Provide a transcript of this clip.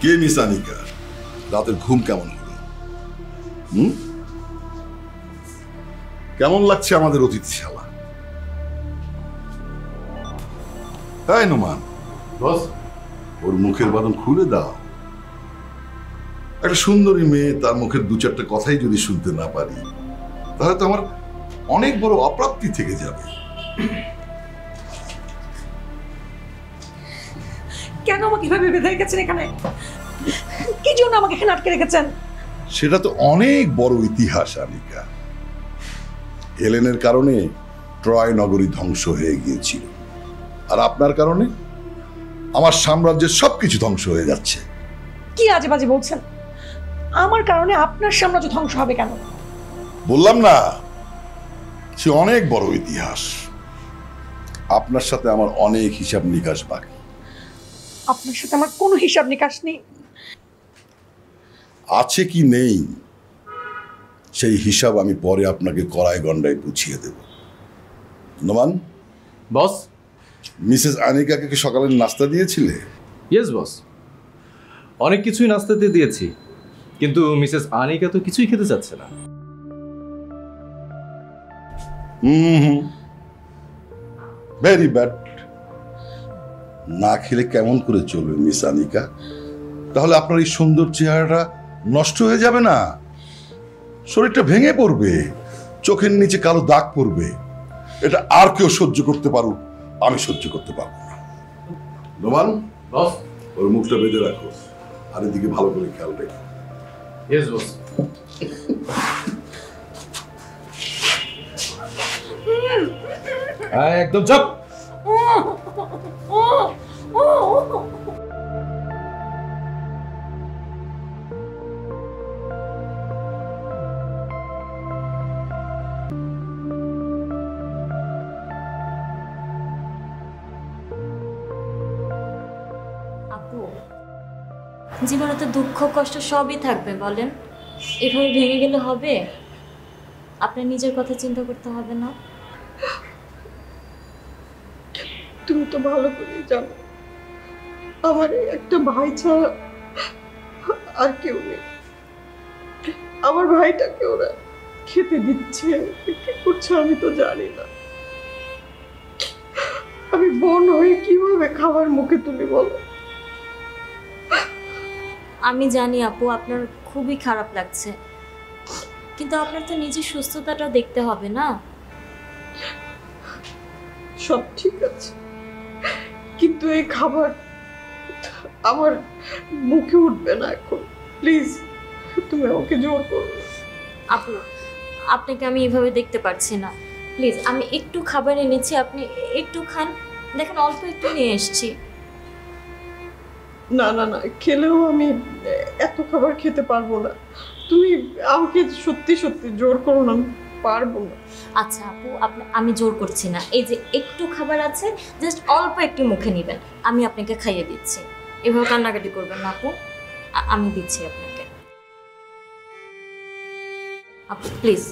কে miss Anika? রাতের ঘুম কেমন হলো? কেমন লাগছে আমাদের অতিথিশালা? তাই নোমান বস, ওর মুখের বাঁধন খুলে দাও। একটা সুন্দরী মেয়ে, তার মুখের দু চারটা কথাই যদি শুনতে না পারি, তাহলে তো আমার অনেক বড় অপ্রাপ্তি থেকে যাবে। কেন আমাকে এভাবে বেঁধে রেখেছেন এখানে? কি জন্য আমাকে এখানে আটকে রেখেছেন? সেটা তো অনেক বড় ইতিহাস আনিকা। হেলেনের কারণে ট্রয় নগরী ধ্বংস হয়ে গিয়েছিল, আর আপনার কারণে আমার সাম্রাজ্যের সবকিছু ধ্বংস হয়ে যাচ্ছে। কি আজে বাজে বলছেন? আমার কারণে আপনার সাম্রাজ্য ধ্বংস হবে কেন? বললাম না, সে অনেক বড় ইতিহাস। আপনার সাথে আমার অনেক হিসাব নিকাশ বাকি। আপনার সাথে আমার কোনো হিসাব নিকাশ নেই। আছে কি নেই সেই হিসাব আমি পরে আপনাকে কড়াই গন্ডায় বুঝিয়ে দেব। নোমান, বস। মিসেস আনিকাকে কি সকালের নাস্তা দিয়েছিলে? ইয়েস বস, অনেক কিছুই নাস্তাতে দিয়েছি, কিন্তু মিসেস আনিকা তো কিছুই খেতে চাচ্ছে না। Very bad. না খেলে কেমন করে চলবে মিস আনিকা? তাহলে আপনার এই সুন্দর চেহারাটা নষ্ট হয়ে যাবে না? শরীরটা ভেঙে পড়বে, চোখের নিচে কালো দাগ পড়বে। এটা আর কেউ সহ্য করতে পারুক, আমি সহ্য করতে পারবো না। নোমান, বস। ওর মুখটা বেঁধে রাখো, আর এদিকে ভালো করে খেয়াল রেখো। Yes boss. একদম চুপ। জীবনে তো দুঃখ কষ্ট সবই থাকবে, বলেন এভাবে ভেঙে গেলে হবে? আপনার নিজের কথা চিন্তা করতে হবে না? তুমি তো ভালো করে জানো আমার একটা ভাই ছাড়া আর কেউ নেই। আমার ভাইটাকে ওরা খেতে দিচ্ছে কি করছে আমি তো জানি না। আমি বোন হয়ে কিভাবে খাবার মুখে তুলি বলো? আমি জানি আপু, আপনার খুবই খারাপ লাগছে, কিন্তু আপনার তো নিজের সুস্থতাটা দেখতে হবে না? সব ঠিক আছে, কিন্তু এই খাবার আমার মুখে উঠবে না এখন। প্লিজ তুমি আমাকে জোর করো। আপু, আপনাকে আমি এভাবে দেখতে পারছি না। প্লিজ, আমি একটু খাবার এনেছি, আপনি একটু খান। দেখেন, অল্প একটু নিয়ে এসেছি। না না না, খেলেও আমি এত খাবার খেতে পারবো না। তুমি আমাকে সত্যি সত্যি জোর করো না, আমি পারবো না। আচ্ছা আপু, আমি জোর করছি না। এই যে একটু খাবার আছে, জাস্ট অল্প একটু মুখে নেবেন, আমি আপনাকে খাইয়ে দিচ্ছি। এভাবে কান্নাকাটি করবেন না আপু, আমি দিচ্ছি আপনাকে। আপু প্লিজ।